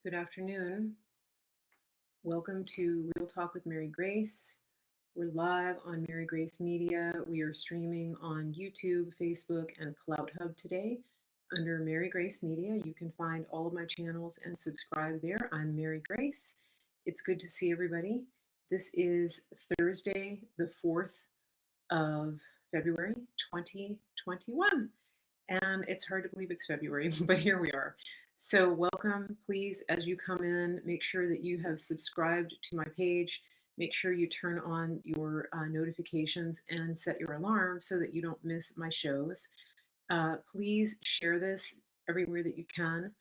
Good afternoon. Welcome to Real Talk with Mary Grace. We're live on Mary Grace Media. We are streaming on YouTube, Facebook, and Cloud Hub today under Mary Grace Media. You can find all of my channels and subscribe there. I'm Mary Grace. It's good to see everybody. This is Thursday, the 4th of February, 2021. And it's hard to believe it's February, but here we are. So welcome. Please, as you come in, make sure that you have subscribed to my page. Make sure you turn on your notifications and set your alarm so that you don't miss my shows. Please share this everywhere that you can.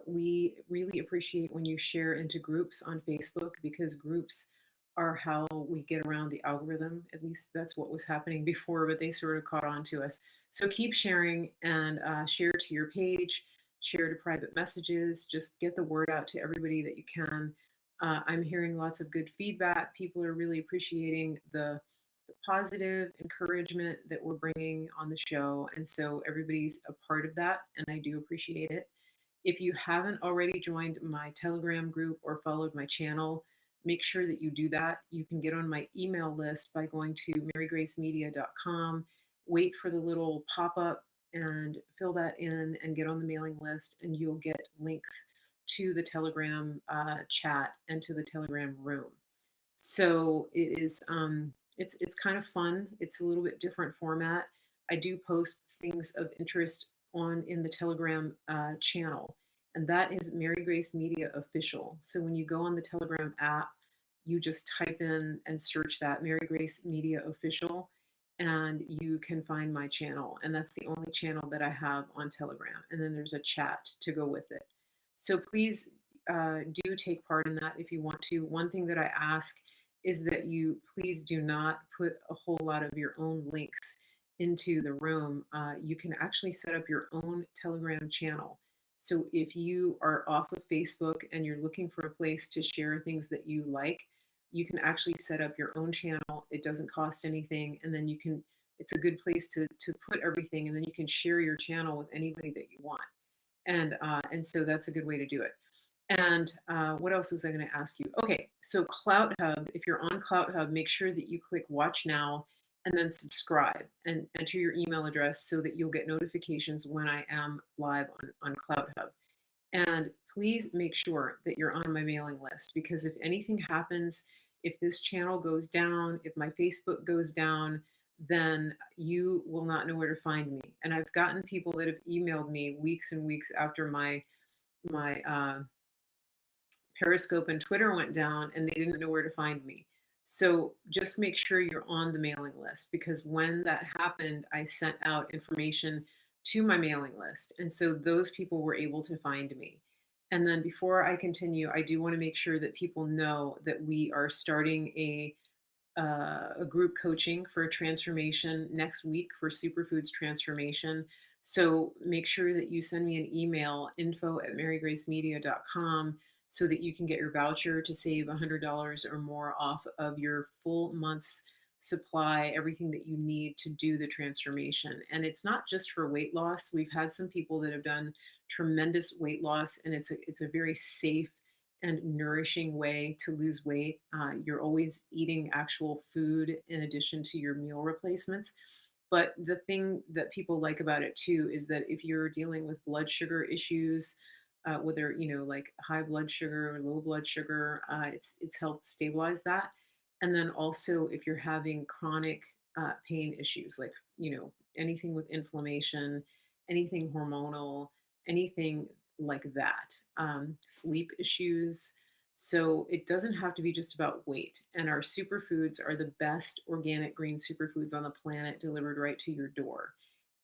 We really appreciate when you share into groups on Facebook, because groups are how we get around the algorithm. At least that's what was happening before, but they sort of caught on to us. So keep sharing and share to your page, share to private messages, just get the word out to everybody that you can. I'm hearing lots of good feedback. People are really appreciating the positive encouragement that we're bringing on the show. And so everybody's a part of that, and I do appreciate it. If you haven't already joined my Telegram group or followed my channel, make sure that you do that. You can get on my email list by going to marygracemedia.com. Wait for the little pop up and fill that in and get on the mailing list, and you'll get links to the Telegram chat and to the Telegram room. So it's kind of fun. It's a little bit different format. I do post things of interest on in the Telegram channel, and that is Mary Grace Media Official. So when you go on the Telegram app, you just type in and search that Mary Grace Media Official, and you can find my channel. And that's the only channel that I have on Telegram. And then there's a chat to go with it. So please do take part in that if you want to. One thing that I ask is that you please do not put a whole lot of your own links into the room. You can actually set up your own Telegram channel. So if you are off of Facebook and you're looking for a place to share things that you like, you can actually set up your own channel. It doesn't cost anything. And then you can, it's a good place to put everything, and then you can share your channel with anybody that you want. And so that's a good way to do it. And what else was I going to ask you? Okay, so Cloud Hub, if you're on Cloud Hub, make sure that you click Watch Now and then subscribe and enter your email address so that you'll get notifications when I am live on Cloud Hub. And please make sure that you're on my mailing list, because if anything happens, if this channel goes down, if my Facebook goes down, then you will not know where to find me. And I've gotten people that have emailed me weeks and weeks after my Periscope and Twitter went down, and they didn't know where to find me. So just make sure you're on the mailing list, because when that happened, I sent out information to my mailing list. And so those people were able to find me. And then before I continue, I do want to make sure that people know that we are starting a group coaching for transformation next week for Superfoods Transformation. So make sure that you send me an email, info@marygracemedia.com, so that you can get your voucher to save $100 or more off of your full month's supply, everything that you need to do the transformation. And it's not just for weight loss. We've had some people that have done tremendous weight loss, and it's a very safe and nourishing way to lose weight. You're always eating actual food in addition to your meal replacements. But the thing that people like about it too is that if you're dealing with blood sugar issues, whether like high blood sugar or low blood sugar, it's helped stabilize that. And then also if you're having chronic pain issues, like anything with inflammation, anything hormonal, anything like that, sleep issues. So it doesn't have to be just about weight. And our superfoods are the best organic green superfoods on the planet, delivered right to your door.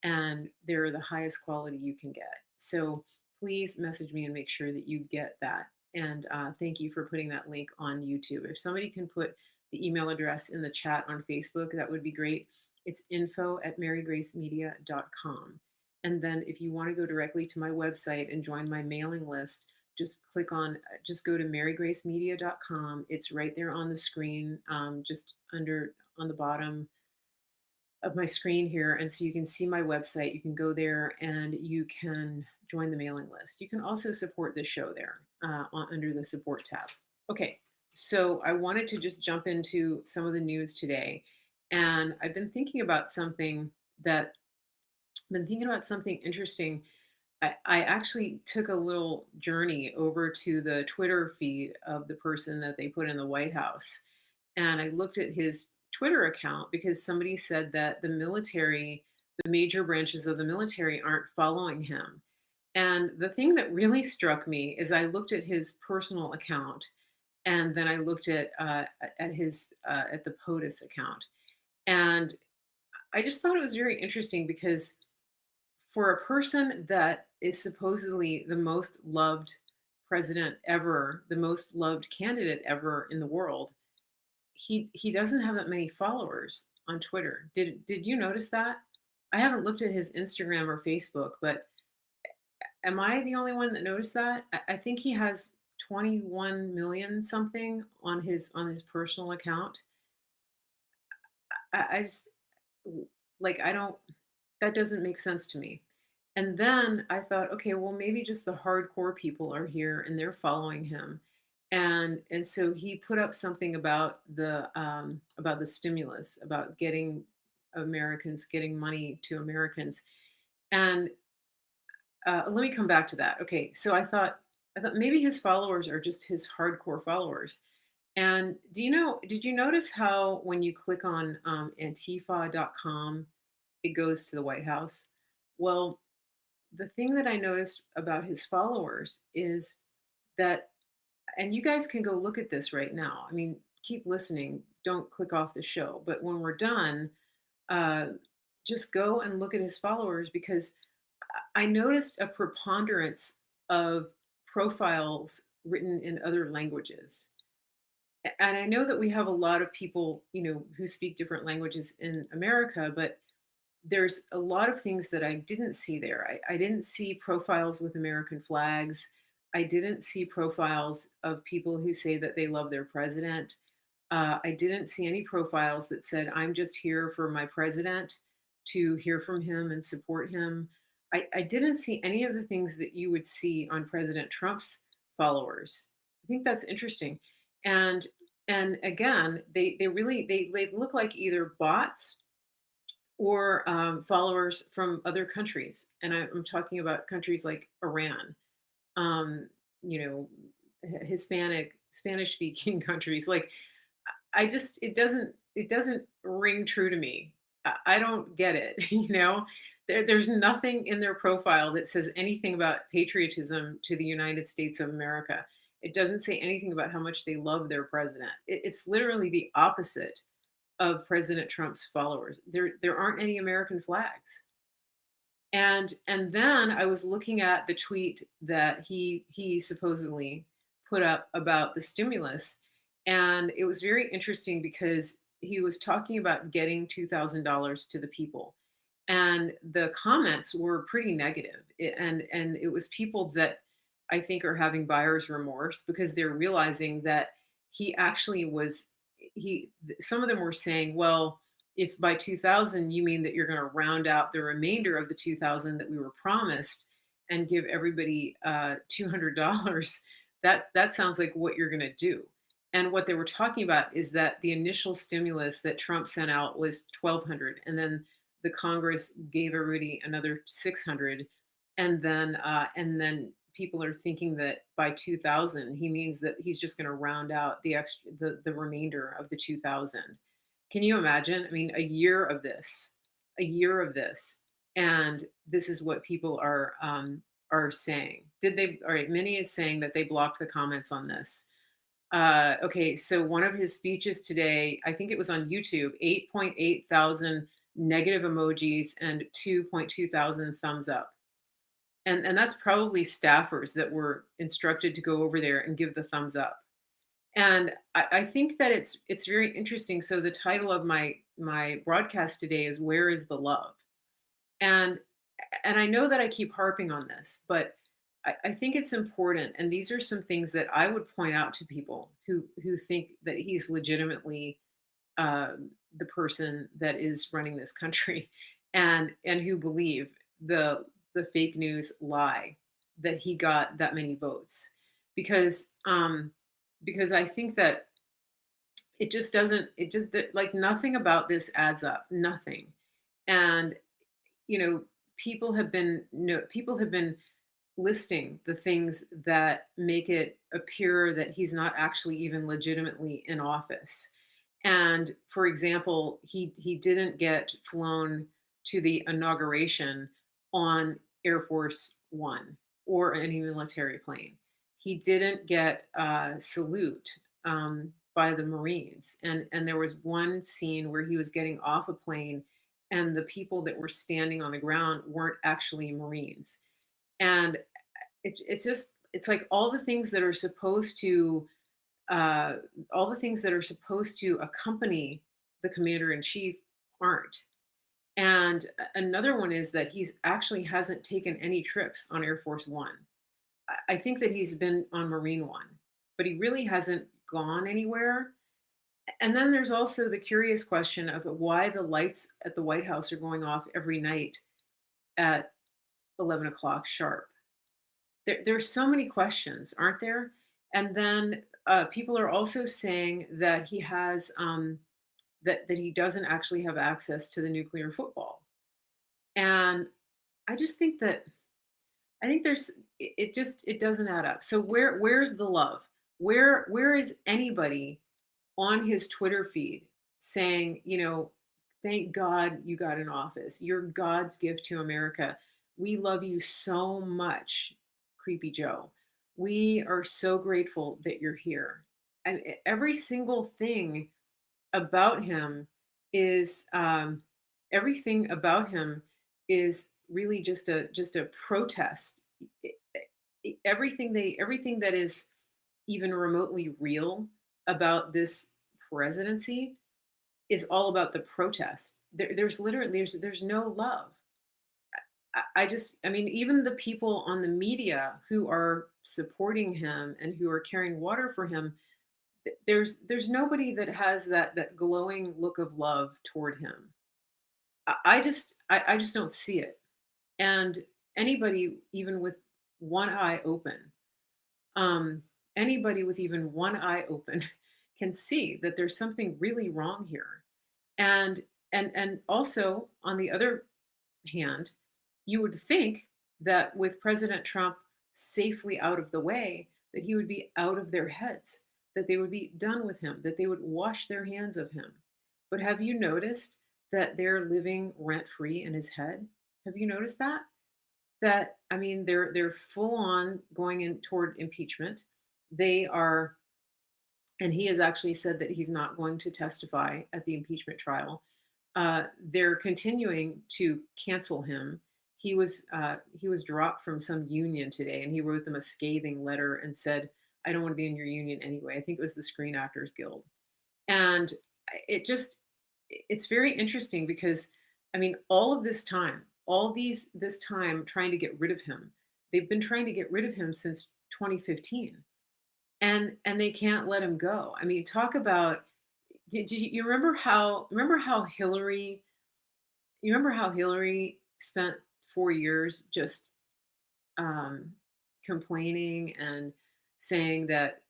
And they're the highest quality you can get. So please message me and make sure that you get that. And thank you for putting that link on YouTube. If somebody can put the email address in the chat on Facebook, that would be great. It's info@marygracemedia.com. And then if you want to go directly to my website and join my mailing list, just go to marygracemedia.com. It's right there on the screen, just on the bottom of my screen here. And so you can see my website. You can go there and you can join the mailing list. You can also support this show there. under the support tab. Okay, so I wanted to just jump into some of the news today, and I've been thinking about something interesting. I actually took a little journey over to the Twitter feed of the person that they put in the White House. And I looked at his Twitter account because somebody said that the major branches of the military aren't following him. And the thing that really struck me is I looked at his personal account and then I looked at the POTUS account. And I just thought it was very interesting because for a person that is supposedly the most loved president ever, the most loved candidate ever in the world, he doesn't have that many followers on Twitter. Did you notice that? I haven't looked at his Instagram or Facebook, but am I the only one that noticed that? I think he has 21 million something on his personal account. I just like I don't that doesn't make sense to me. And then I thought, okay, well, maybe just the hardcore people are here and they're following him. And so he put up something about the stimulus, about getting money to Americans. And let me come back to that. Okay, so I thought maybe his followers are just his hardcore followers. And did you notice how when you click on Antifa.com, it goes to the White House? Well, the thing that I noticed about his followers is that, and you guys can go look at this right now. I mean, keep listening. Don't click off the show. But when we're done, uh, just go and look at his followers because I noticed a preponderance of profiles written in other languages. And I know that we have a lot of people, who speak different languages in America, but there's a lot of things that I didn't see there. I didn't see profiles with American flags. I didn't see profiles of people who say that they love their president. I didn't see any profiles that said, I'm just here for my president to hear from him and support him. I didn't see any of the things that you would see on President Trump's followers. I think that's interesting. And and again, they look like either bots or followers from other countries. And I'm talking about countries like Iran, um, you know, Spanish speaking countries. Like, I just, it doesn't ring true to me. I don't get it. There's nothing in their profile that says anything about patriotism to the United States of America. It doesn't say anything about how much they love their president. It's literally the opposite of President Trump's followers. There aren't any American flags. And then I was looking at the tweet that he supposedly put up about the stimulus, and it was very interesting because he was talking about getting $2,000 to the people, and the comments were pretty negative. And it was people that I think are having buyer's remorse because they're realizing that he actually was he some of them were saying, well, if by 2000 you mean that you're going to round out the remainder of the 2000 that we were promised and give everybody $200, that sounds like what you're going to do. And what they were talking about is that the initial stimulus that Trump sent out was 1200, and then the Congress gave everybody another 600, and then people are thinking that by 2000 he means that he's just going to round out the remainder of the 2000. Can you imagine? I mean, a year of this, and this is what people are saying. Did they? All right, Minnie is saying that they blocked the comments on this. Okay, so one of his speeches today, I think it was on YouTube, 8.8 thousand negative emojis and 2.2 thousand thumbs up. And that's probably staffers that were instructed to go over there and give the thumbs up. And I think that it's very interesting. So the title of my broadcast today is "Where is the Love?" And and I know that I keep harping on this, but I think it's important. And these are some things that I would point out to people who think that he's legitimately the person that is running this country, and who believe the fake news lie that he got that many votes. because because I think that it just doesn't it just that like nothing about this adds up, nothing. And you know, people have been listing the things that make it appear that he's not actually even legitimately in office. And for example, he didn't get flown to the inauguration on Air Force One or any military plane. He didn't get a salute by the Marines. And there was one scene where he was getting off a plane, and the people that were standing on the ground weren't actually Marines. And it's like all the things that are supposed to uh, all the things that are supposed to accompany the commander in chief aren't. And another one is that he's actually hasn't taken any trips on Air Force One. I think that he's been on Marine One, but he really hasn't gone anywhere. And then there's also the curious question of why the lights at the White House are going off every night at 11 o'clock sharp. There's so many questions, aren't there? And then people are also saying that he has that he doesn't actually have access to the nuclear football. And I just think that I think there's it doesn't add up. So where's the love? Where is anybody on his Twitter feed saying, you know, thank God you got in office. You're God's gift to America. We love you so much, Creepy Joe. We are so grateful that you're here. And every single thing about him is everything about him is really just a protest. Everything that is even remotely real about this presidency is all about the protest. There's literally there's no love. I just I mean even the people on the media who are supporting him and who are carrying water for him, there's nobody that has that glowing look of love toward him. I just don't see it. And anybody even with one eye open, um, anybody with even one eye open can see that there's something really wrong here. And and also on the other hand, you would think that with President Trump safely out of the way, that he would be out of their heads, that they would be done with him, that they would wash their hands of him. But have you noticed that they're living rent free in his head? Have you noticed that? That I mean, they're full on going in toward impeachment. They are, and he has actually said that he's not going to testify at the impeachment trial. They're continuing to cancel him. He was dropped from some union today, and he wrote them a scathing letter and said, "I don't want to be in your union anyway." I think it was the Screen Actors Guild, and it just it's very interesting because I mean, all of this time, all these this time trying to get rid of him, they've been trying to get rid of him since 2015, and they can't let him go. I mean, talk about did you remember how Hillary you remember how Hillary spent 4 years just um, complaining and saying that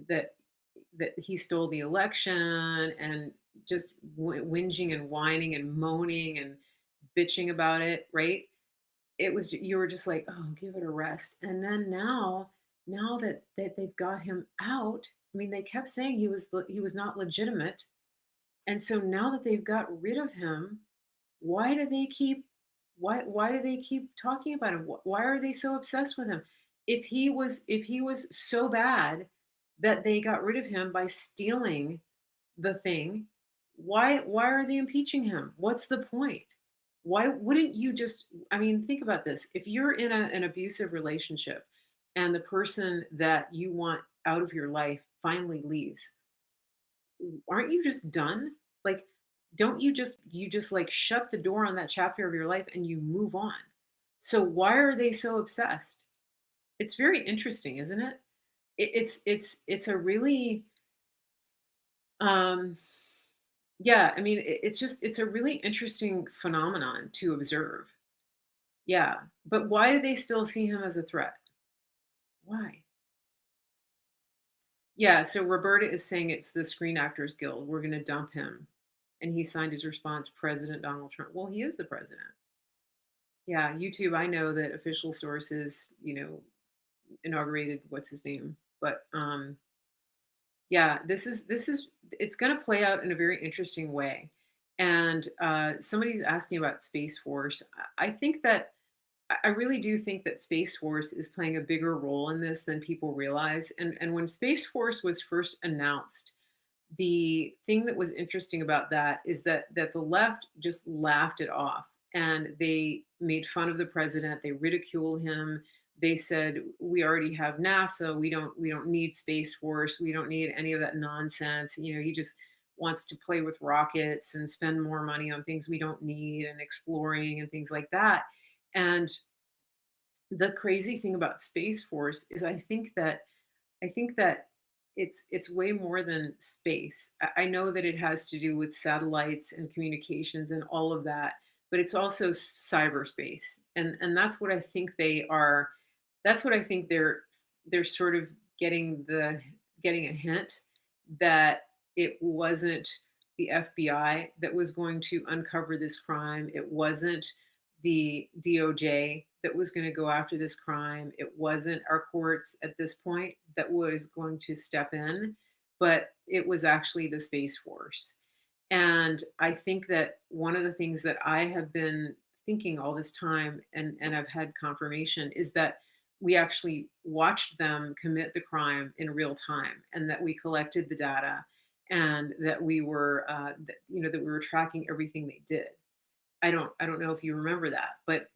that he stole the election and just whinging and whining and moaning and bitching about it, right? It was you were just like, oh, give it a rest. And then now that they've got him out, I mean, they kept saying he was not legitimate, and so now that they've got rid of him, why do they keep why do they keep talking about him? Why are they so obsessed with him? If he was so bad that they got rid of him by stealing the thing, why are they impeaching him? What's the point? Why wouldn't you just I mean, think about this. If you're in an abusive relationship and the person that you want out of your life finally leaves, aren't you just done? Like, don't you just like shut the door on that chapter of your life and you move on? So why are they so obsessed? It's very interesting, isn't it? It's a really um yeah, I mean it's just it's a really interesting phenomenon to observe. Yeah. But why do they still see him as a threat? Why? Yeah, so Roberta is saying it's the Screen Actors Guild. We're going to dump him. And he signed his response, President Donald Trump. Well, he is the president. Yeah, YouTube, I know that official sources, inaugurated what's his name. But yeah, this is it's going to play out in a very interesting way. And somebody's asking about Space Force. I think that I really do think that Space Force is playing a bigger role in this than people realize. And when Space Force was first announced, the thing that was interesting about that is that the left just laughed it off, and they made fun of the president. They ridiculed him. They said, we already have NASA. We don't need Space Force. We don't need any of that nonsense. He just wants to play with rockets and spend more money on things we don't need and exploring and things like that. And the crazy thing about Space Force is I think that it's way more than space. I know that it has to do with satellites and communications and all of that, but it's also cyberspace. And that's what I think they are. That's what I think they're sort of getting a hint that it wasn't the FBI that was going to uncover this crime. It wasn't the DOJ that was going to go after this crime. It wasn't our courts at this point that was going to step in, but it was actually the Space Force. And I think that one of the things that I have been thinking all this time, and I've had confirmation, is that we actually watched them commit the crime in real time, and that we collected the data, and that that we were tracking everything they did. I don't know if you remember that, but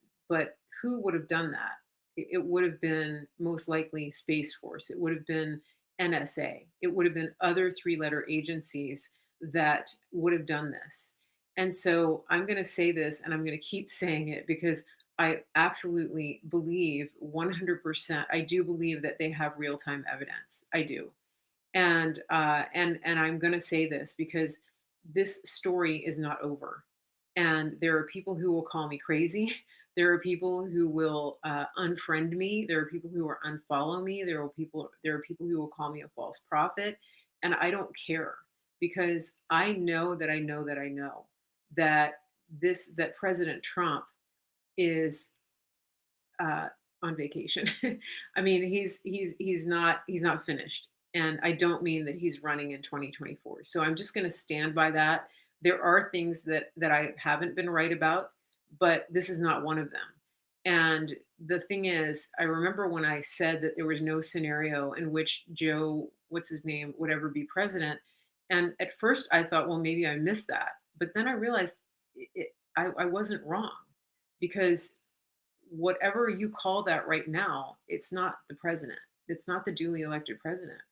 who would have done that? It would have been most likely Space Force. It would have been NSA. It would have been other three-letter agencies that would have done this. And so I'm going to say this, and I'm going to keep saying it, because I absolutely believe 100%. I do believe that they have real-time evidence. I do. And I'm going to say this because this story is not over, and there are people who will call me crazy. There are people who will unfriend me. There are people who will unfollow me. There are people who will call me a false prophet, and I don't care, because I know that I know that I know that that President Trump is uh, on vacation. I mean, he's not finished, and I don't mean that he's running in 2024. So I'm just going to stand by that. There are things that I haven't been right about, but this is not one of them. And the thing is, I remember when I said that there was no scenario in which Joe, what's his name, would ever be president. And at first, I thought, well, maybe I missed that, but then I realized I wasn't wrong, because whatever you call that right now, it's not the president. It's not the duly elected president.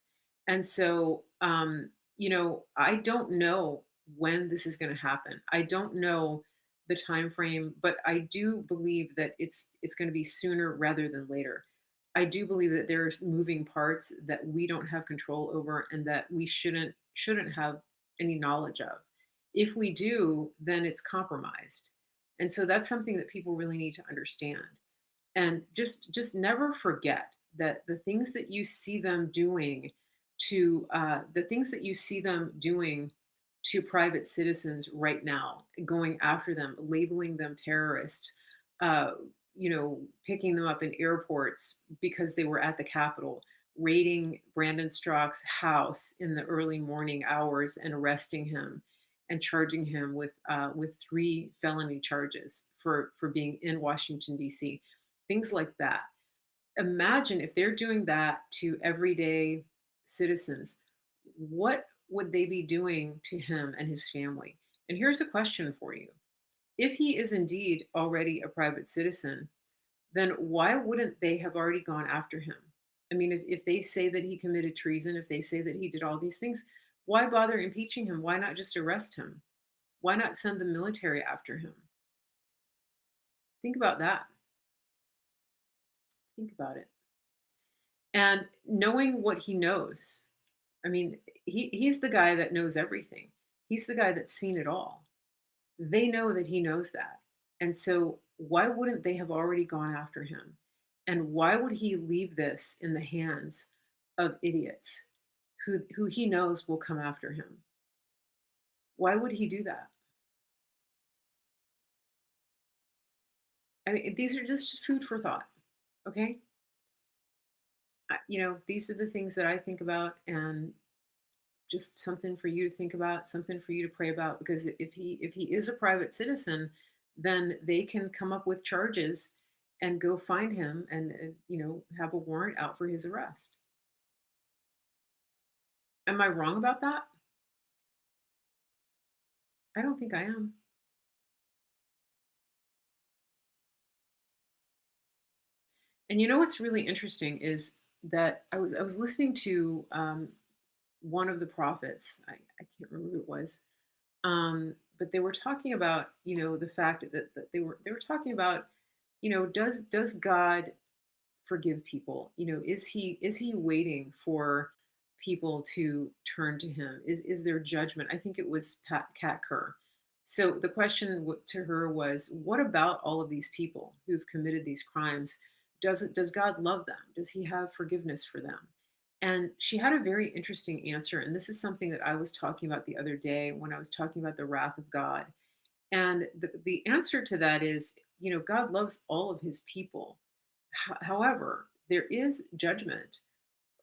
And so, I don't know when this is going to happen. I don't know the time frame, but I do believe that it's going to be sooner rather than later. I do believe that there's moving parts that we don't have control over, and that we shouldn't have any knowledge of. If we do, then it's compromised. And so that's something that people really need to understand. And just never forget that the things that you see them doing to private citizens right now, going after them, labeling them terrorists, uh, picking them up in airports because they were at the Capitol, raiding Brandon Strzok's house in the early morning hours and arresting him and charging him with three felony charges for being in Washington D.C. Things like that. Imagine if they're doing that to everyday citizens, what would they be doing to him and his family? And here's a question for you. If he is indeed already a private citizen, then why wouldn't they have already gone after him? I mean, if they say that he committed treason, if they say that he did all these things, why bother impeaching him? Why not just arrest him? Why not send the military after him? Think about that. Think about it. And knowing what he knows, I mean, he's the guy that knows everything. He's the guy that's seen it all. They know that he knows that. And so why wouldn't they have already gone after him? And why would he leave this in the hands of idiots who he knows will come after him. Why would he do that? I mean, these are just food for thought. Okay, these are the things that I think about, and just something for you to think about, something for you to pray about. Because if he is a private citizen, then they can come up with charges and go find him and have a warrant out for his arrest. Am I wrong about that? I don't think I am. And you know what's really interesting is that I was listening to one of the prophets. I can't remember who it was, but they were talking about the fact that they were talking about does God forgive people? Is he waiting for people to turn to him? Is there judgment? I think it was Kat Kerr. So the question to her was, what about all of these people who've committed these crimes? Does God love them? Does he have forgiveness for them? And she had a very interesting answer. And this is something that I was talking about the other day when I was talking about the wrath of God. And the answer to that is, God loves all of his people. However, there is judgment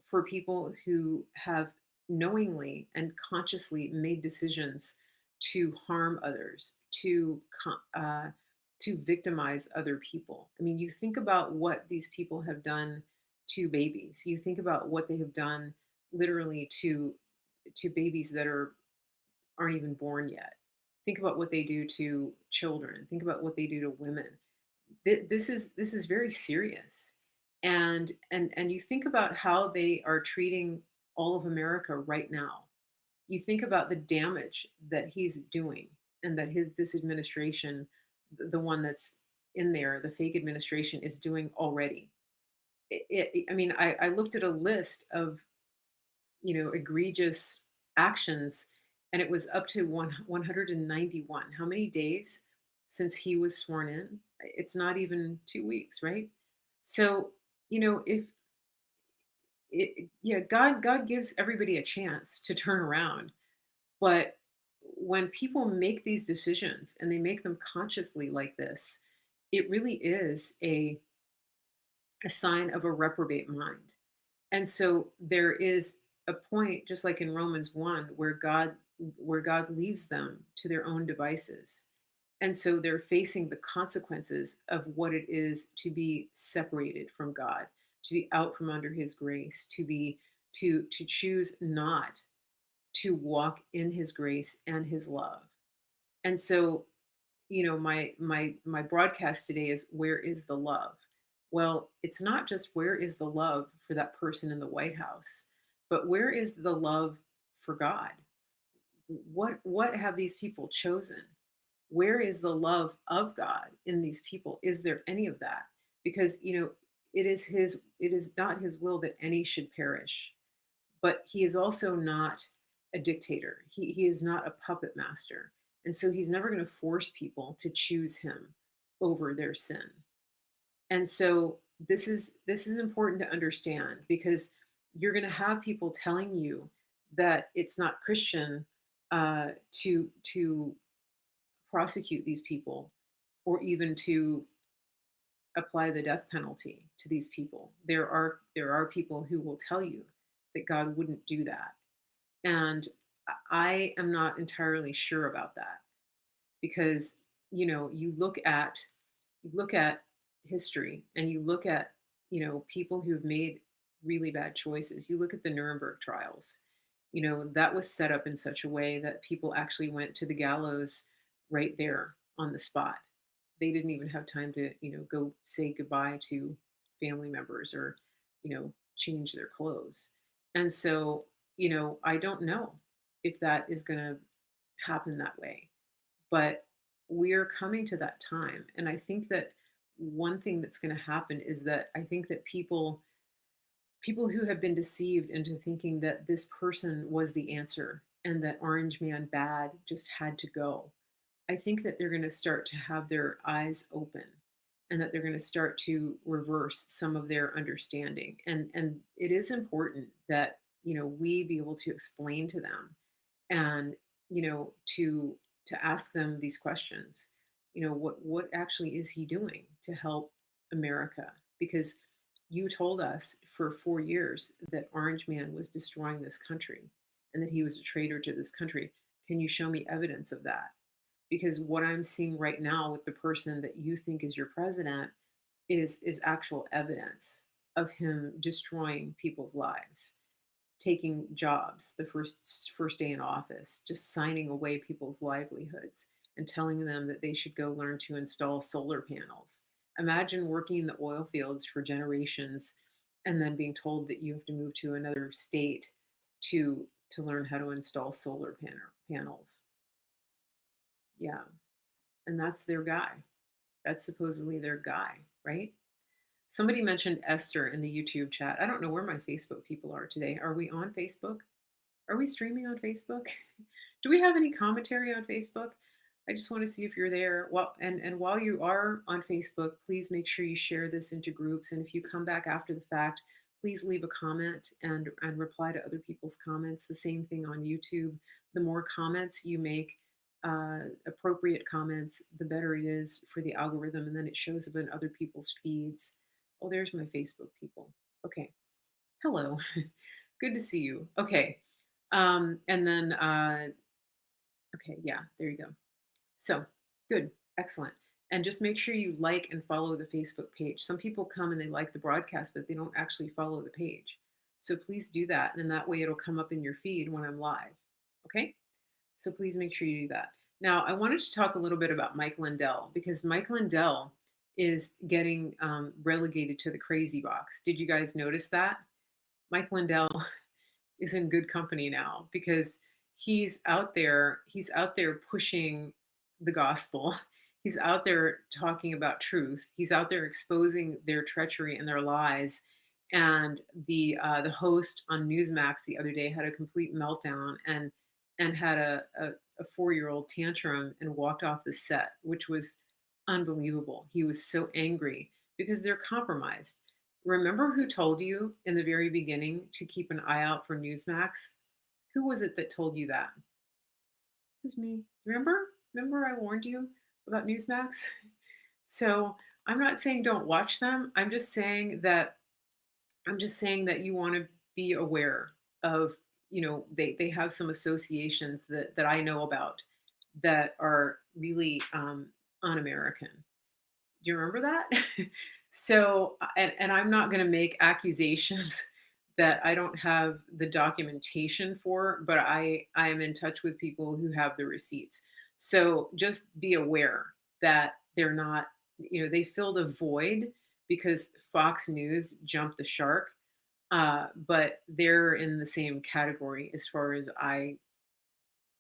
for people who have knowingly and consciously made decisions to harm others, to victimize other people. I mean, you think about what these people have done to babies. You think about what they have done literally to babies that aren't even born yet. Think about what they do to children. Think about what they do to women. This is very serious. And you think about how they are treating all of America right now. You think about the damage that he's doing, and that his this administration, the one that's in there, the fake administration, is doing already. I mean, I looked at a list of egregious actions, and it was up to 191. How many days since he was sworn in? It's not even 2 weeks, right? So if yeah, God gives everybody a chance to turn around, but when people make these decisions and they make them consciously like this, it really is a sign of a reprobate mind. And so there is a point, just like in Romans 1, where God leaves them to their own devices. And so they're facing the consequences of what it is to be separated from God, to be out from under his grace, to choose not to walk in his grace and his love. And so, my broadcast today is, where is the love? Well, it's not just where is the love for that person in the White House, but where is the love for God? What have these people chosen? Where is the love of God in these people? Is there any of that? Because it is not his will that any should perish, but he is also not a dictator. He is not a puppet master. And so he's never going to force people to choose him over their sin. And so this is important to understand, because you're going to have people telling you that it's not Christian to prosecute these people, or even to apply the death penalty to these people. There are people who will tell you that God wouldn't do that. And I am not entirely sure about that, because you look at history, and you look at people who've made really bad choices. You look at the Nuremberg trials. That was set up in such a way that people actually went to the gallows right there on the spot. They didn't even have time to go say goodbye to family members, or change their clothes. And so I don't know if that is going to happen that way, but we're coming to that time. And I think that one thing that's going to happen is that I think that people who have been deceived into thinking that this person was the answer, and that Orange Man bad just had to go, I think that they're going to start to have their eyes open, and that they're going to start to reverse some of their understanding. And it is important that we be able to explain to them, and to ask them these questions. What actually is he doing to help America? Because you told us for 4 years that Orange Man was destroying this country and that he was a traitor to this country. Can you show me evidence of that? Because what I'm seeing right now with the person that you think is your president is actual evidence of him destroying people's lives, taking jobs the first day in office, just signing away people's livelihoods and telling them that they should go learn to install solar panels. Imagine working in the oil fields for generations and then being told that you have to move to another state to learn how to install panels. Yeah, and that's their guy. That's supposedly their guy, right? Somebody mentioned Esther in the YouTube chat. I don't know where my Facebook people are today. Are we on Facebook? Are we streaming on Facebook? Do we have any commentary on Facebook? I just want to see if you're there. Well, and while you are on Facebook, please make sure you share this into groups. And if you come back after the fact, please leave a comment and reply to other people's comments. The same thing on YouTube. The more comments you make, appropriate comments, the better it is for the algorithm, and then it shows up in other people's feeds. Oh, there's my Facebook people. Okay. Hello. Good to see you. Okay. And then, okay, yeah, there you go. So good. Excellent. And just make sure you like and follow the Facebook page. Some people come and they like the broadcast, but they don't actually follow the page. So please do that. And that way it'll come up in your feed when I'm live. Okay. So please make sure you do that. Now, I wanted to talk a little bit about Mike Lindell, because Mike Lindell is getting relegated to the crazy box. Did you guys notice that? Mike Lindell is in good company now, because he's out there pushing the gospel. He's out there talking about truth. He's out there exposing their treachery and their lies. And the host on Newsmax the other day had a complete meltdown and had a 4-year-old tantrum and walked off the set, which was unbelievable. He was so angry because they're compromised. Remember who told you in the very beginning to keep an eye out for Newsmax? Who was it that told you that? It was me. Remember I warned you about Newsmax? So I'm not saying don't watch them. I'm just saying that you want to be aware of, they have some associations that I know about that are really un-American. Do you remember that? So, and I'm not going to make accusations that I don't have the documentation for, but I am in touch with people who have the receipts. So just be aware that they're not, they filled a void because Fox News jumped the shark, but they're in the same category as far as I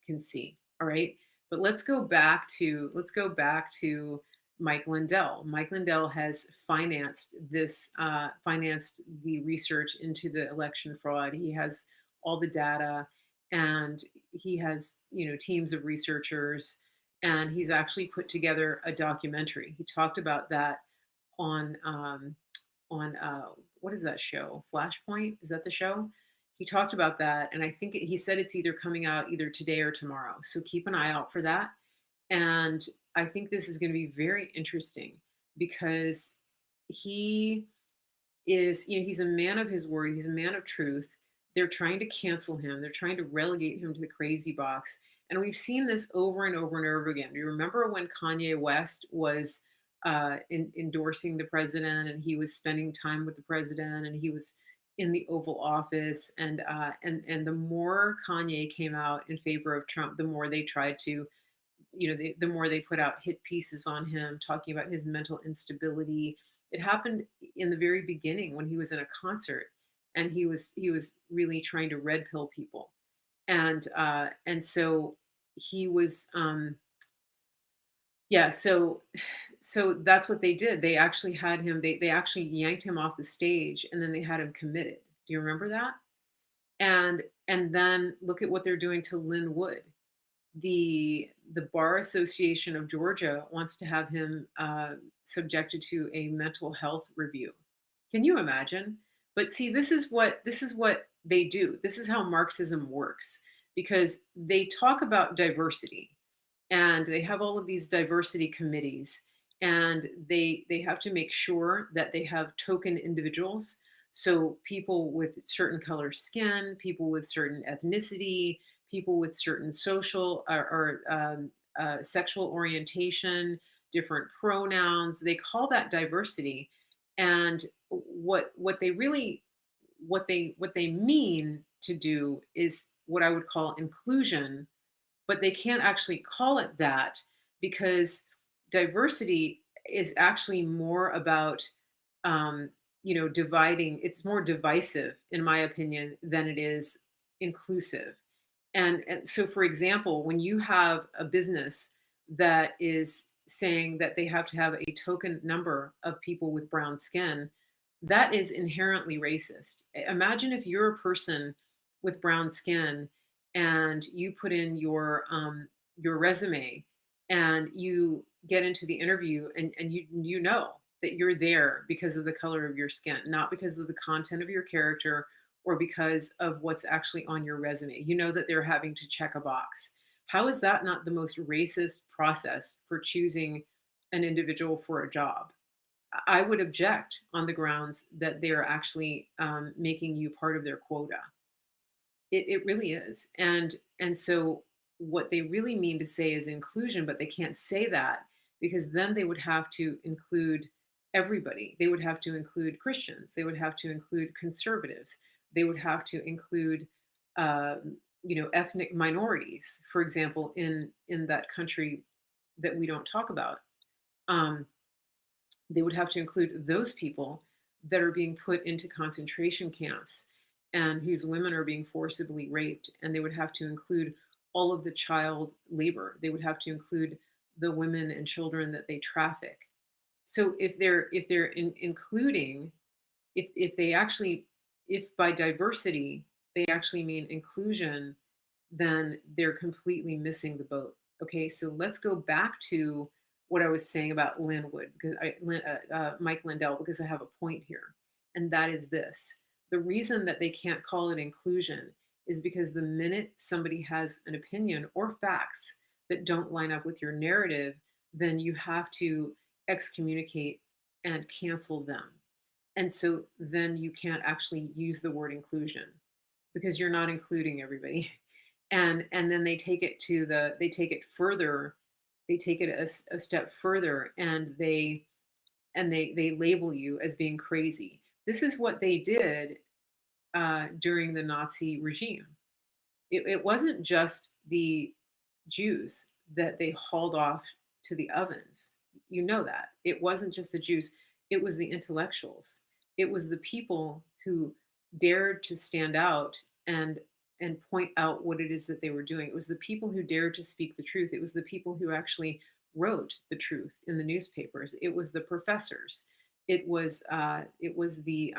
can see. All right. But let's go back to Mike Lindell. Mike Lindell has financed the research into the election fraud. He has all the data, and he has teams of researchers, and he's actually put together a documentary. He talked about that on what is that show? Flashpoint? Is that the show? He talked about that, and I think he said it's either coming out either today or tomorrow. So keep an eye out for that. And I think this is going to be very interesting because he he's a man of his word. He's a man of truth. They're trying to cancel him. They're trying to relegate him to the crazy box. And we've seen this over and over and over again. Do you remember when Kanye West was endorsing the president, and he was spending time with the president, and he was in the Oval Office, and the more Kanye came out in favor of Trump, the more they tried to, the more they put out hit pieces on him, talking about his mental instability. It happened in the very beginning when he was in a concert, and he was really trying to red pill people, and so he was, yeah. So that's what they did. They actually had him. They actually yanked him off the stage, and then they had him committed. Do you remember that? And then look at what they're doing to Lynn Wood. The Bar Association of Georgia wants to have him subjected to a mental health review. Can you imagine? But see, this is what They do. This is how Marxism works because they talk about diversity and they have all of these diversity committees, and they have to make sure that they have token individuals, so people with certain color skin, people with certain ethnicity, people with certain social or sexual orientation, different pronouns, they call that diversity. And what they really what they mean to do is what I would call inclusion, but they can't actually call it that because diversity is actually more about dividing. It's more divisive, in my opinion, than it is inclusive. And so, for example, when you have a business that is saying that they have to have a token number of people with brown skin, that is inherently racist. Imagine if you're a person with brown skin and you put in your resume and you get into the interview, and you know that you're there because of the color of your skin, not because of the content of your character or because of what's actually on your resume. You know that they're having to check a box. How is that not the most racist process for choosing an individual for a job? I would object on the grounds that they're actually making you part of their quota. It really is. And so what they really mean to say is inclusion, but they can't say that because then they would have to include everybody. They would have to include Christians. They would have to include conservatives. They would have to include ethnic minorities, for example, in that country that we don't talk about. Um, they would have to include those people that are being put into concentration camps and whose women are being forcibly raped. And they would have to include all of the child labor. They would have to include the women and children that they traffic. So including, if they actually, if by diversity they actually mean inclusion, then they're completely missing the boat. Okay, so let's go back to what I was saying about Linwood, because Mike Lindell, because I have a point here, and that is this: the reason that they can't call it inclusion is because the minute somebody has an opinion or facts that don't line up with your narrative, then you have to excommunicate and cancel them. And so then you can't actually use the word inclusion because you're not including everybody. And then they take it further. They take it a step further, and they label you as being crazy. This is what they did during the Nazi regime. It wasn't just the Jews that they hauled off to the ovens. You know that. It wasn't just the Jews, it was the intellectuals. It was the people who dared to stand out and point out what it is that they were doing. It was the people who dared to speak the truth. It was the people who actually wrote the truth in the newspapers. It was the professors. It was the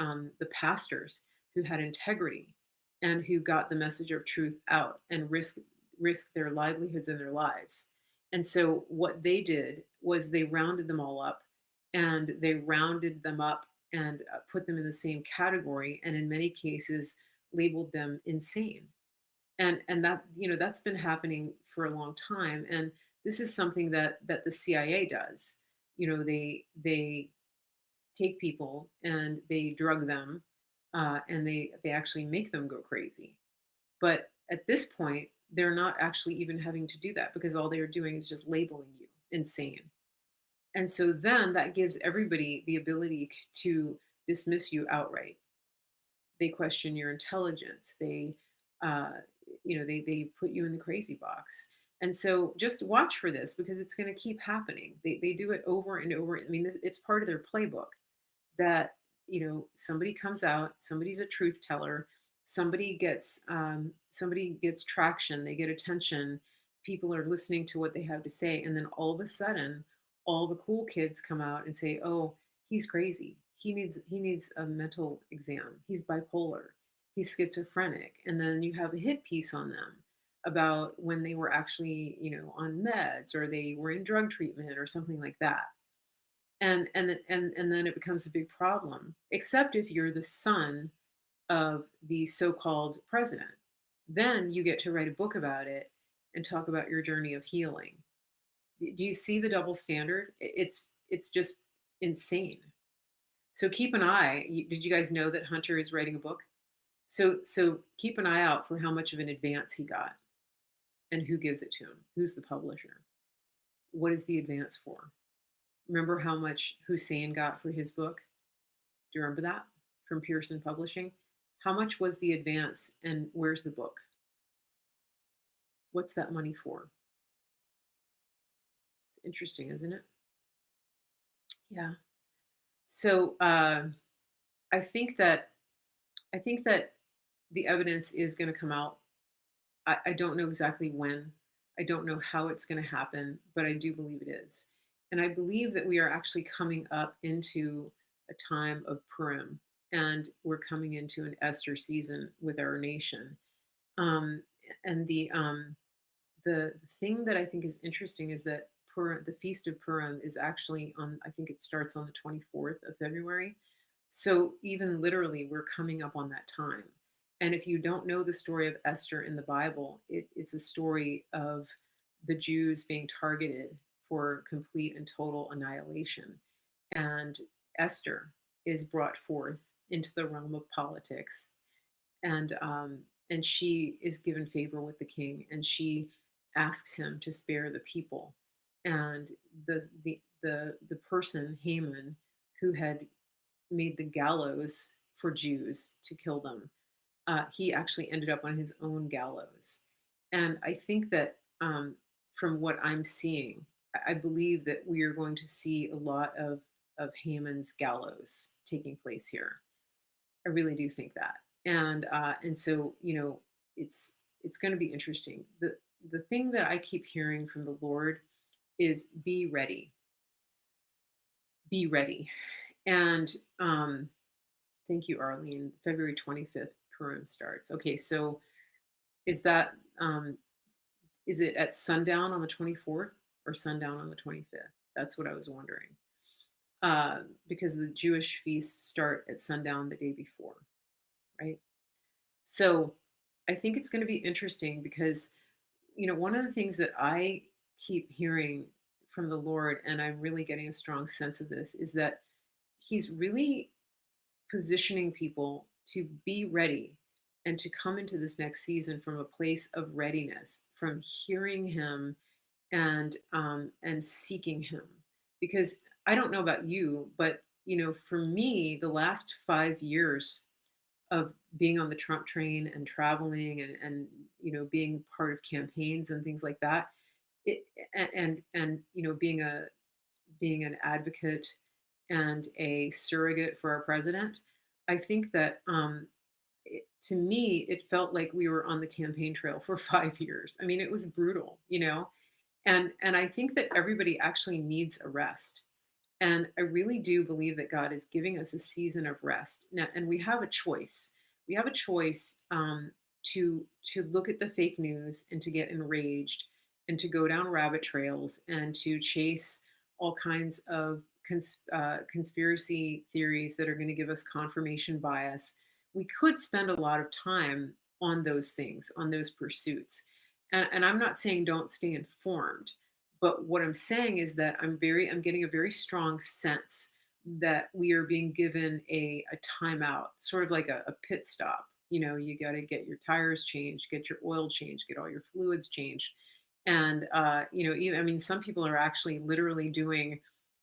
pastors who had integrity and who got the message of truth out and risked their livelihoods and their lives. And so what they did was they rounded them all up, and they rounded them up and put them in the same category, and in many cases labeled them insane. And that, that's been happening for a long time. And this is something that the CIA does. They take people and they drug them, and they actually make them go crazy. But at this point, they're not actually even having to do that because all they are doing is just labeling you insane. And so then that gives everybody the ability to dismiss you outright. They question your intelligence. Uh, they put you in the crazy box. And so just watch for this because it's going to keep happening. They do it over and over. I mean, it's part of their playbook that, somebody comes out, somebody's a truth teller, somebody gets traction, they get attention, people are listening to what they have to say, and then all of a sudden all the cool kids come out and say, oh, he's crazy, he needs a mental exam, he's bipolar, he's schizophrenic. And then you have a hit piece on them about when they were actually, on meds, or they were in drug treatment or something like that. And then it becomes a big problem, except if you're the son of the so-called president. Then you get to write a book about it and talk about your journey of healing. Do you see the double standard? It's just insane. So keep an eye. Did you guys know that Hunter is writing a book? So keep an eye out for how much of an advance he got and who gives it to him. Who's the publisher? What is the advance for? Remember how much Hussein got for his book? Do you remember that from Pearson Publishing? How much was the advance and where's the book? What's that money for? It's interesting, isn't it? Yeah. So I think that I think that the evidence is going to come out. I don't know exactly when. I don't know how it's going to happen, but I do believe it is. And I believe that we are actually coming up into a time of Purim, and we're coming into an Esther season with our nation. Um, and the thing that I think is interesting is that Purim, the Feast of Purim, is actually on. I think it starts on the 24th of February. So even literally, we're coming up on that time. And if you don't know the story of Esther in the Bible, it's a story of the Jews being targeted for complete and total annihilation. And Esther is brought forth into the realm of politics, and she is given favor with the king, and she asks him to spare the people. And the person Haman, who had made the gallows for Jews to kill them, he actually ended up on his own gallows. And I think that from what I'm seeing, I believe that we are going to see a lot of Haman's gallows taking place here. I really do think that. And so, it's going to be interesting. The thing that I keep hearing from the Lord is be ready. Be ready. And thank you, Arlene. February 25th, Purim starts. Okay, so is that is it at sundown on the 24th or sundown on the 25th? That's what I was wondering. Because the Jewish feasts start at sundown the day before, right? So I think it's going to be interesting because, one of the things that I keep hearing from the Lord, and I'm really getting a strong sense of this, is that He's really positioning people to be ready and to come into this next season from a place of readiness, from hearing Him and seeking Him. Because I don't know about you, but for me, the last 5 years of being on the Trump train and traveling and being part of campaigns and things like that, it and being an advocate and a surrogate for our president, I think that to me, it felt like we were on the campaign trail for 5 years. I mean, it was brutal. And I think that everybody actually needs a rest. And I really do believe that God is giving us a season of rest now, and we have a choice. We have a choice to look at the fake news and to get enraged and to go down rabbit trails and to chase all kinds of conspiracy theories that are going to give us confirmation bias. We could spend a lot of time on those things, on those pursuits. And I'm not saying don't stay informed, but what I'm saying is that I'm getting a very strong sense that we are being given a timeout, sort of like a pit stop. You got to get your tires changed, get your oil changed, get all your fluids changed. And even, I mean, some people are actually literally doing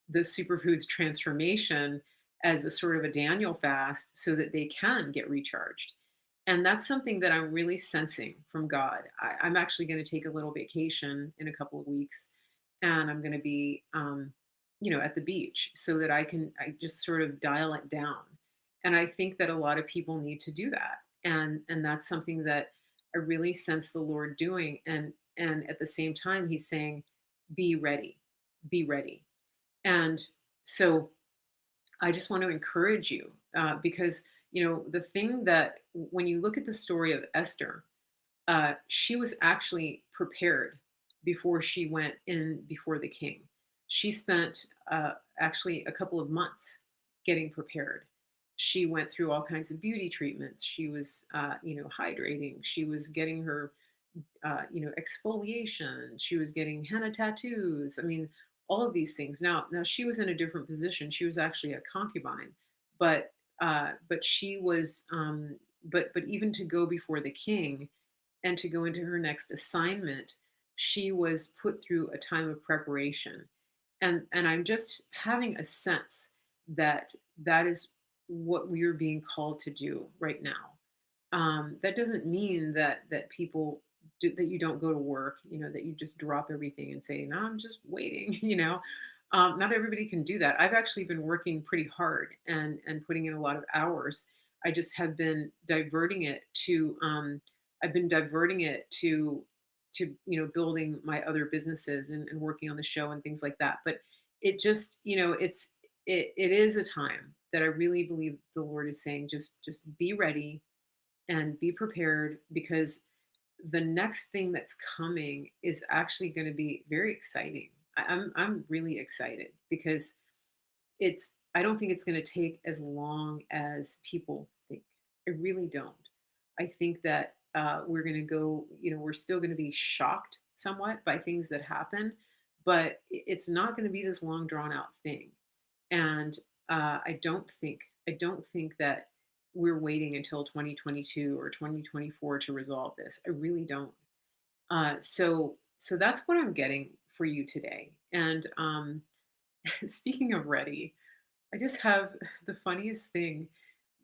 the superfoods transformation as a sort of a Daniel fast so that they can get recharged. And that's something that I'm really sensing from God. I'm actually going to take a little vacation in a couple of weeks, and I'm going to be, at the beach so that I just sort of dial it down. And I think that a lot of people need to do that. And that's something that I really sense the Lord doing. And at the same time, He's saying, be ready, be ready. And so I just want to encourage you because, the thing that when you look at the story of Esther, she was actually prepared before she went in before the king. She spent actually a couple of months getting prepared. she went through all kinds of beauty treatments. She was, hydrating. She was getting her, exfoliation. She was getting henna tattoos. I mean, all of these things. Now she was in a different position. She was actually a concubine, but she was, but even to go before the king and to go into her next assignment, she was put through a time of preparation. And I'm just having a sense that that is what we are being called to do right now. That doesn't mean that people that you don't go to work, that you just drop everything and say, "No, I'm just waiting." Not everybody can do that. I've actually been working pretty hard and putting in a lot of hours. I just have been diverting it to I've been diverting it to building my other businesses and working on the show and things like that. But it just, it is a time that I really believe the Lord is saying, just be ready and be prepared, because the next thing that's coming is actually going to be very exciting. I'm really excited because I don't think it's going to take as long as people think. I really don't. I think that we're going to go, we're still going to be shocked somewhat by things that happen, but it's not going to be this long drawn out thing. And I don't think that we're waiting until 2022 or 2024 to resolve this. I really don't. So that's what I'm getting for you today. And speaking of ready, I just have the funniest thing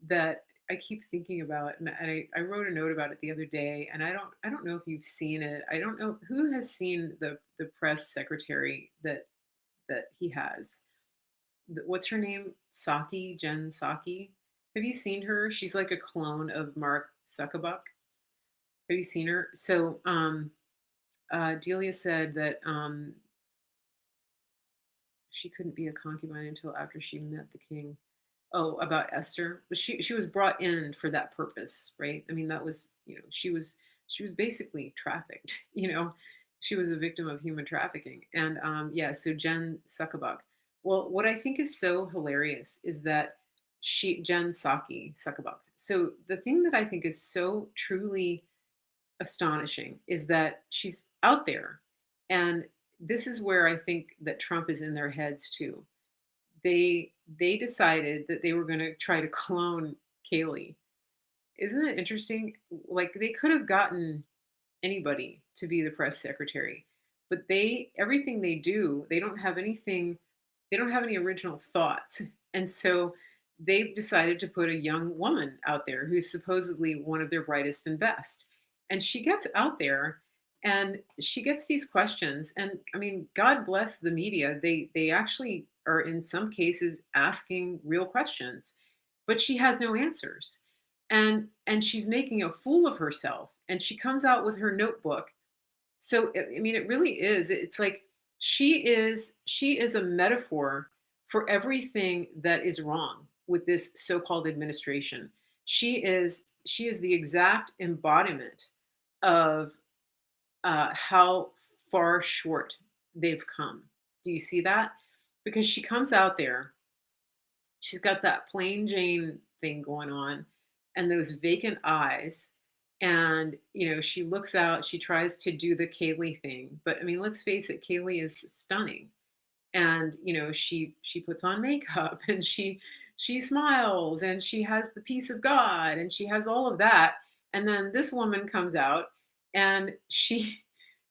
that I keep thinking about, and I wrote a note about it the other day, and I don't know if you've seen it. I don't know who has seen the press secretary that he has. What's her name? Saki, Jen Saki. Have you seen her? She's like a clone of Mark Zuckerberg. Have you seen her? So Delia said that she couldn't be a concubine until after she met the king. Oh, about Esther, but she was brought in for that purpose, right? I mean, that was, she was basically trafficked. She was a victim of human trafficking. And yeah, so Jen Suckabuck. Well, what I think is so hilarious is that Jen Psaki Suckabuck. So the thing that I think is so truly astonishing is that she's out there, and this is where I think that Trump is in their heads too. They decided that they were going to try to clone Kaylee. Isn't it interesting? Like, they could have gotten anybody to be the press secretary, but everything they do, they don't have any original thoughts. And so they've decided to put a young woman out there who's supposedly one of their brightest and best. And she gets out there and she gets these questions. And I mean, God bless the media. They actually are in some cases asking real questions, but she has no answers. And she's making a fool of herself. And she comes out with her notebook. So I mean, it really is. It's like she is a metaphor for everything that is wrong with this so-called administration. She is the exact embodiment of how far short they've come. Do you see that? Because she comes out there, she's got that plain Jane thing going on and those vacant eyes. And, she looks out, she tries to do the Kaylee thing. But I mean, let's face it, Kaylee is stunning. And, she puts on makeup and she smiles and she has the peace of God and she has all of that. And then this woman comes out and she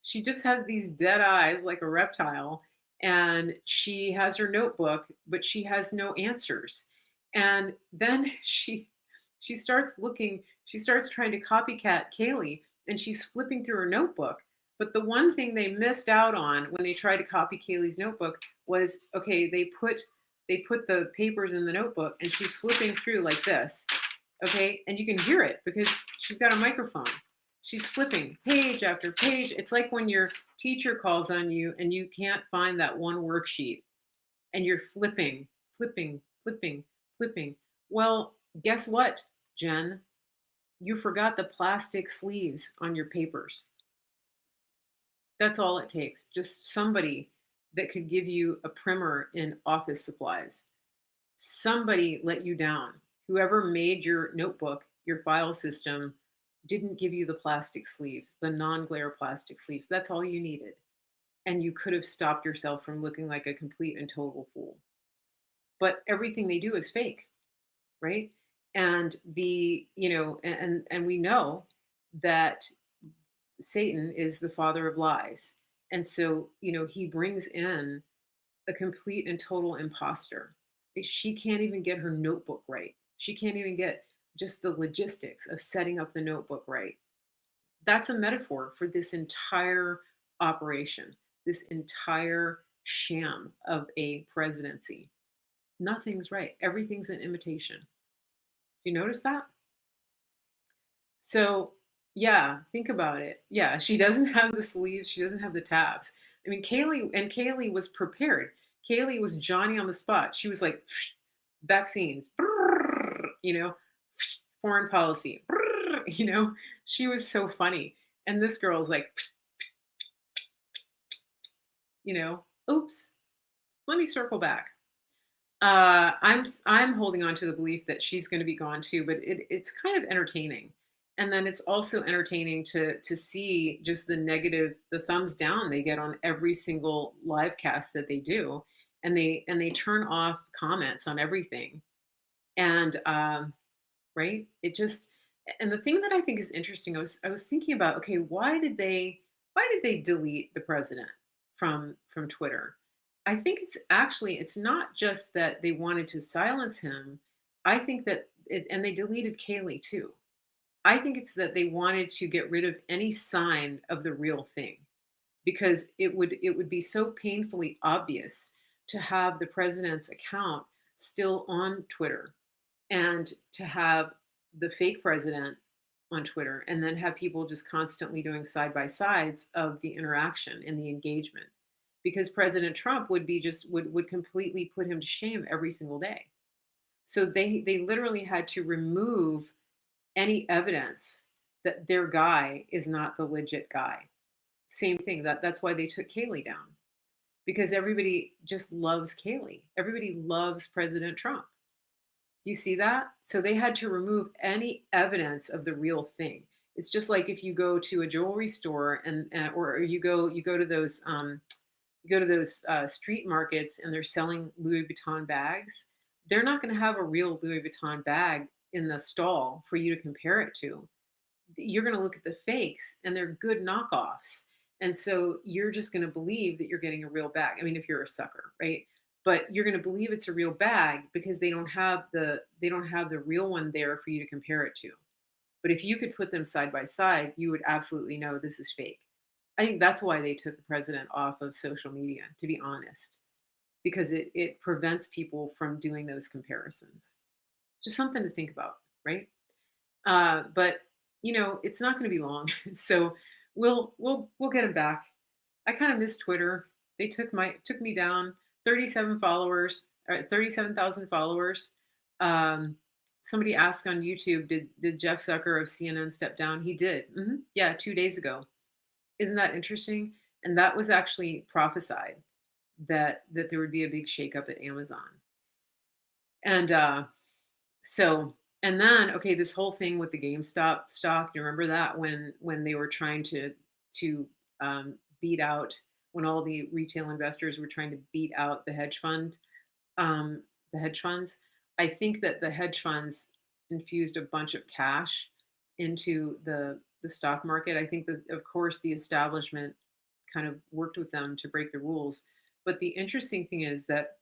just has these dead eyes like a reptile, and she has her notebook but she has no answers. And then she starts trying to copycat Kaylee, and she's flipping through her notebook. But the one thing they missed out on when they tried to copy Kaylee's notebook was, okay, they put the papers in the notebook and she's flipping through like this. Okay, and you can hear it because she's got a microphone. She's flipping page after page. It's like when your teacher calls on you and you can't find that one worksheet and you're flipping, flipping, flipping, flipping. Well, guess what, Jen? You forgot the plastic sleeves on your papers. That's all it takes. Just somebody that could give you a primer in office supplies. Somebody let you down. Whoever made your notebook, your file system, didn't give you the plastic sleeves, the non-glare plastic sleeves. That's all you needed. And you could have stopped yourself from looking like a complete and total fool. But everything they do is fake, right? And and we know that Satan is the father of lies. And so, he brings in a complete and total imposter. She can't even get her notebook right. She can't even get just the logistics of setting up the notebook right. That's a metaphor for this entire operation, this entire sham of a presidency. Nothing's right. Everything's an imitation. Do you notice that? So, yeah, think about it. Yeah, she doesn't have the sleeves, she doesn't have the tabs. I mean, Kaylee was prepared. Kaylee was Johnny on the spot. She was like, vaccines, brrr, foreign policy, brrr, she was so funny. And this girl's like, oops, let me circle back. I'm holding on to the belief that she's going to be gone too, but it's kind of entertaining, and then it's also entertaining to see just the thumbs down they get on every single live cast that they do, and they turn off comments on everything, and right, and the thing that I think is interesting, I was thinking about, okay, why did they delete the president from Twitter? I think it's not just that they wanted to silence him. I think that and they deleted Kaylee too. I think it's that they wanted to get rid of any sign of the real thing, because it would be so painfully obvious to have the president's account still on Twitter, and to have the fake president on Twitter, and then have people just constantly doing side by sides of the interaction and the engagement, because President Trump would completely put him to shame every single day. So they literally had to remove any evidence that their guy is not the legit guy. Same thing, that's why they took Kaylee down, because everybody just loves Kaylee. Everybody loves President Trump. Do you see that? So they had to remove any evidence of the real thing. It's just like if you go to a jewelry store, or you go to those street markets and they're selling Louis Vuitton bags. They're not going to have a real Louis Vuitton bag in the stall for you to compare it to. You're going to look at the fakes, and they're good knockoffs. And so you're just going to believe that you're getting a real bag. I mean, if you're a sucker, right? But you're going to believe it's a real bag because they don't have the real one there for you to compare it to. But if you could put them side by side, you would absolutely know this is fake. I think that's why they took the president off of social media, to be honest, because it prevents people from doing those comparisons. Just something to think about, right? But it's not going to be long, so we'll get him back. I kind of miss Twitter. They took me down 37 followers, 37,000 followers. Um, Somebody asked on YouTube, did Jeff Zucker of CNN step down? He did. Yeah, 2 days ago. Isn't that interesting? And that was actually prophesied, that there would be a big shakeup at Amazon. And so and then, okay, this whole thing with the GameStop stock, you remember that when they were trying to beat out, when all the retail investors were trying to beat out um, the hedge funds. I think that the hedge funds infused a bunch of cash into the stock market. I think that, of course, the establishment kind of worked with them to break the rules. But the interesting thing is that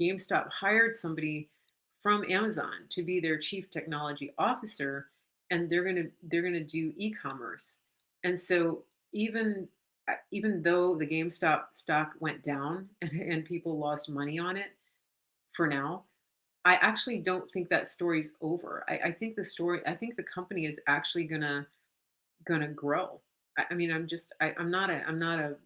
GameStop hired somebody from Amazon to be their chief technology officer, and they're gonna do e-commerce. And so even though the GameStop stock went down and people lost money on it for now, I actually don't think that story's over. I think the company is actually gonna grow. I mean, I'm not a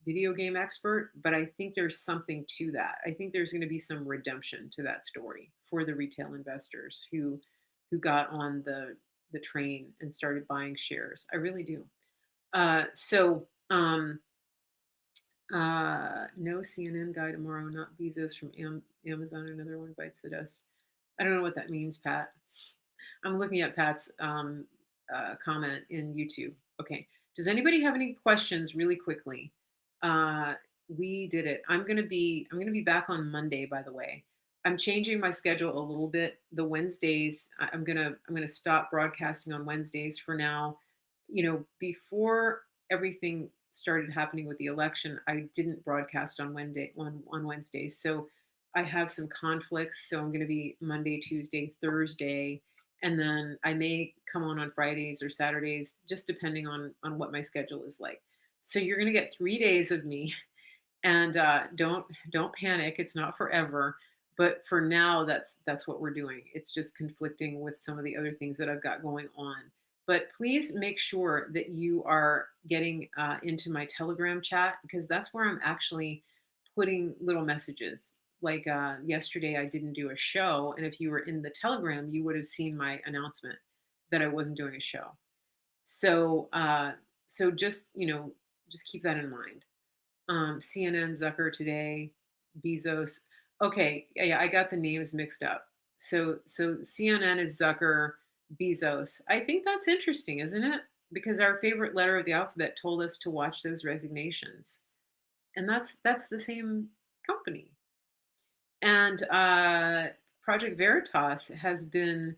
video game expert, but I think there's something to that. I think there's going to be some redemption to that story for the retail investors who got on the train and started buying shares. I really do. So No CNN guy tomorrow, not Bezos from Amazon. Another one bites the dust. I don't know what that means, Pat. I'm looking at Pat's comment in YouTube. Okay. Does anybody have any questions really quickly? Uh, we did it. I'm gonna be back on Monday, by the way. I'm changing my schedule a little bit. The Wednesdays, I'm gonna stop broadcasting on Wednesdays for now. Before everything started happening with the election, I didn't broadcast on Wednesdays. So I have some conflicts. So I'm gonna be Monday, Tuesday, Thursday, and then I may come on Fridays or Saturdays, just depending on what my schedule is like. So you're gonna get 3 days of me, and don't panic. It's not forever, but for now, that's what we're doing. It's just conflicting with some of the other things that I've got going on. But please make sure that you are getting into my Telegram chat, because that's where I'm actually putting little messages. Like yesterday, I didn't do a show, and if you were in the Telegram, you would have seen my announcement that I wasn't doing a show. So, so just keep that in mind. CNN, Zucker today, Bezos. Okay, yeah, yeah, I got the names mixed up. So CNN is Zucker, Bezos. I think that's interesting, isn't it? Because our favorite letter of the alphabet told us to watch those resignations, and that's the same company. And Project Veritas has been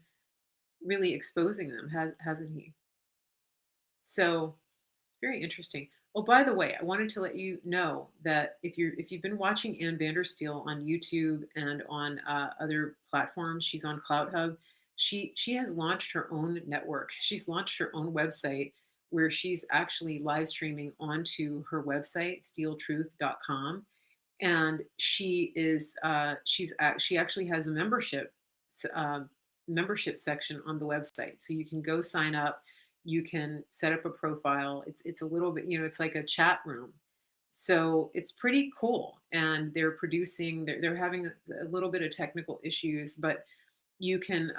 really exposing them, hasn't he? So very interesting. Oh, by the way, I wanted to let you know that if you've been watching Ann Vandersteel on YouTube and on other platforms, she's on CloutHub. She has launched her own network. She's launched her own website where she's actually live streaming onto her website, steeltruth.com, and she actually has a uh, membership section on the website, so you can go sign up. You can set up a profile. It's a little bit, it's like a chat room, so it's pretty cool. And they're having a little bit of technical issues, but you can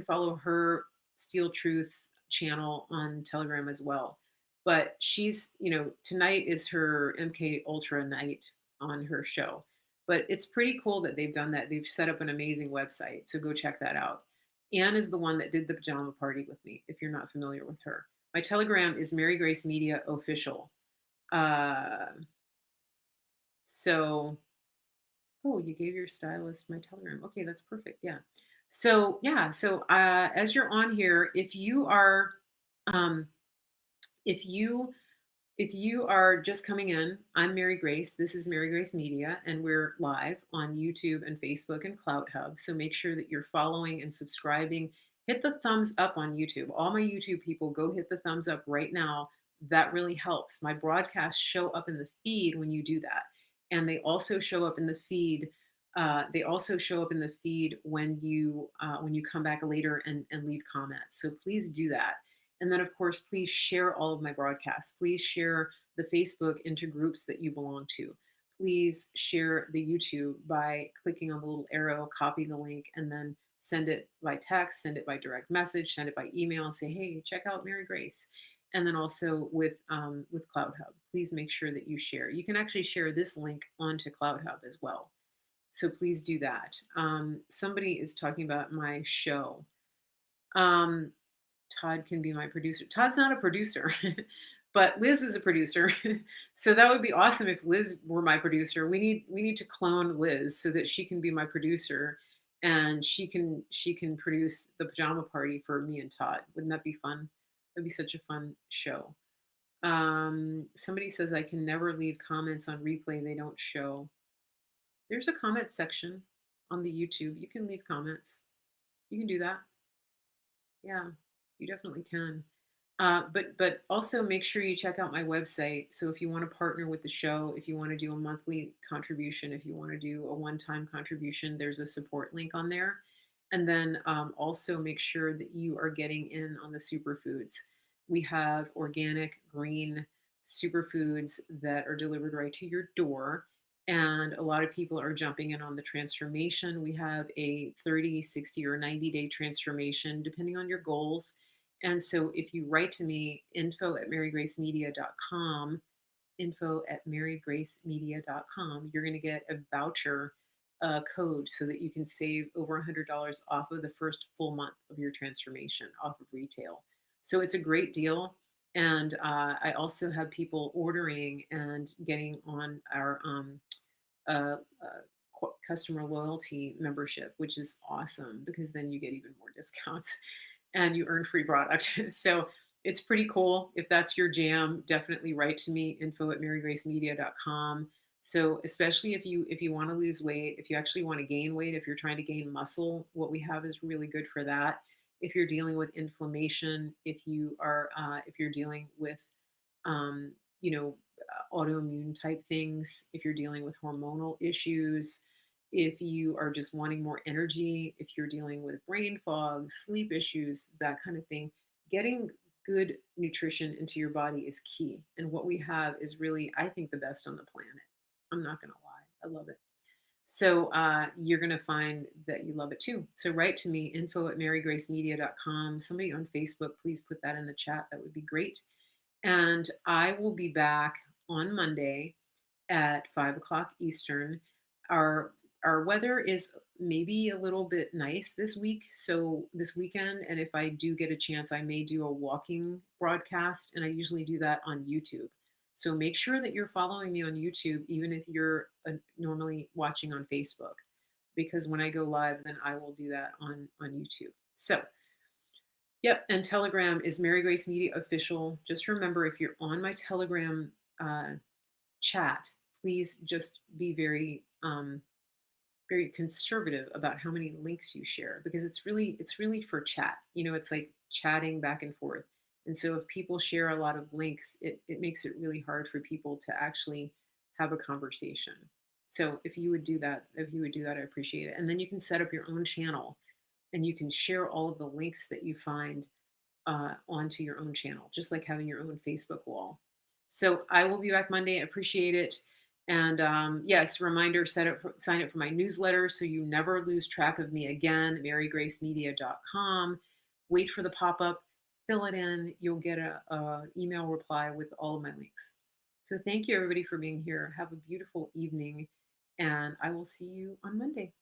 follow her Steel Truth channel on Telegram as well. But tonight is her MK Ultra night on her show. But it's pretty cool that they've done that. They've set up an amazing website, so go check that out. Anne is the one that did the pajama party with me, if you're not familiar with her. My Telegram is Mary Grace Media Official. Uh, so Oh, you gave your stylist my Telegram. Okay, that's perfect. Yeah. So yeah, so as you're on here, um, if you if you are just coming in, I'm Mary Grace. This is Mary Grace Media, and we're live on YouTube and Facebook and CloutHub. So make sure that you're following and subscribing. Hit the thumbs up on YouTube. All my YouTube people, go hit the thumbs up right now. That really helps. My broadcasts show up in the feed when you do that, and they also show up in the feed. They also show up in the feed when you come back later and leave comments. So please do that. And then, of course, please share all of my broadcasts. Please share the Facebook into groups that you belong to. Please share the YouTube by clicking on the little arrow, copy the link, and then send it by text, send it by direct message, send it by email, and say, hey, check out Mary Grace. And then also with CloutHub, please make sure that you share. You can actually share this link onto CloutHub as well. So please do that. Somebody is talking about my show. Um, Todd can be my producer. Todd's not a producer, but Liz is a producer. So that would be awesome if Liz were my producer. We need to clone Liz so that she can be my producer, and she can produce the pajama party for me and Todd. Wouldn't that be fun? That'd be such a fun show. Somebody says I can never leave comments on replay. They don't show. There's a comment section on the YouTube. You can leave comments. You can do that. Yeah, you definitely can. But also make sure you check out my website. So if you want to partner with the show, if you want to do a monthly contribution, if you want to do a one-time contribution, there's a support link on there. And then also make sure that you are getting in on the superfoods. We have organic, green superfoods that are delivered right to your door. And a lot of people are jumping in on the transformation. We have a 30, 60, or 90-day transformation, depending on your goals. And so if you write to me, info@marygracemedia.com info@marygracemedia.com. You're going to get a voucher code so that you can save over $100 off of the first full month of your transformation off of retail. So it's a great deal. And I also have people ordering and getting on our uh, customer loyalty membership, which is awesome because then you get even more discounts and you earn free product. So it's pretty cool. If that's your jam, definitely write to me, info@marygracemedia.com. So especially if you want to lose weight, if you actually want to gain weight, if you're trying to gain muscle, what we have is really good for that. If you're dealing with inflammation, if you're dealing with um, autoimmune type things, if you're dealing with hormonal issues, if you are just wanting more energy, if you're dealing with brain fog, sleep issues, that kind of thing, getting good nutrition into your body is key. And what we have is really, I think, the best on the planet. I'm not going to lie. I love it. So you're going to find that you love it too. So write to me, info@marygracemedia.com. Somebody on Facebook, please put that in the chat. That would be great. And I will be back on Monday at 5 o'clock Eastern. Our our weather is maybe a little bit nice this week, so this weekend. And if I do get a chance, I may do a walking broadcast, and I usually do that on YouTube. So make sure that you're following me on YouTube, even if you're normally watching on Facebook, because when I go live, then I will do that on YouTube. So yep, and Telegram is Mary Grace Media Official. Just remember, if you're on my Telegram uh, chat, please just be very conservative about how many links you share because it's really for chat. It's like chatting back and forth. And so if people share a lot of links, it makes it really hard for people to actually have a conversation. So if you would do that, I appreciate it. And then you can set up your own channel and you can share all of the links that you find onto your own channel, just like having your own Facebook wall. So I will be back Monday. I appreciate it. And yes, reminder, sign up for my newsletter so you never lose track of me again, marygracemedia.com. Wait for the pop-up, fill it in. You'll get a email reply with all of my links. So thank you everybody for being here. Have a beautiful evening and I will see you on Monday.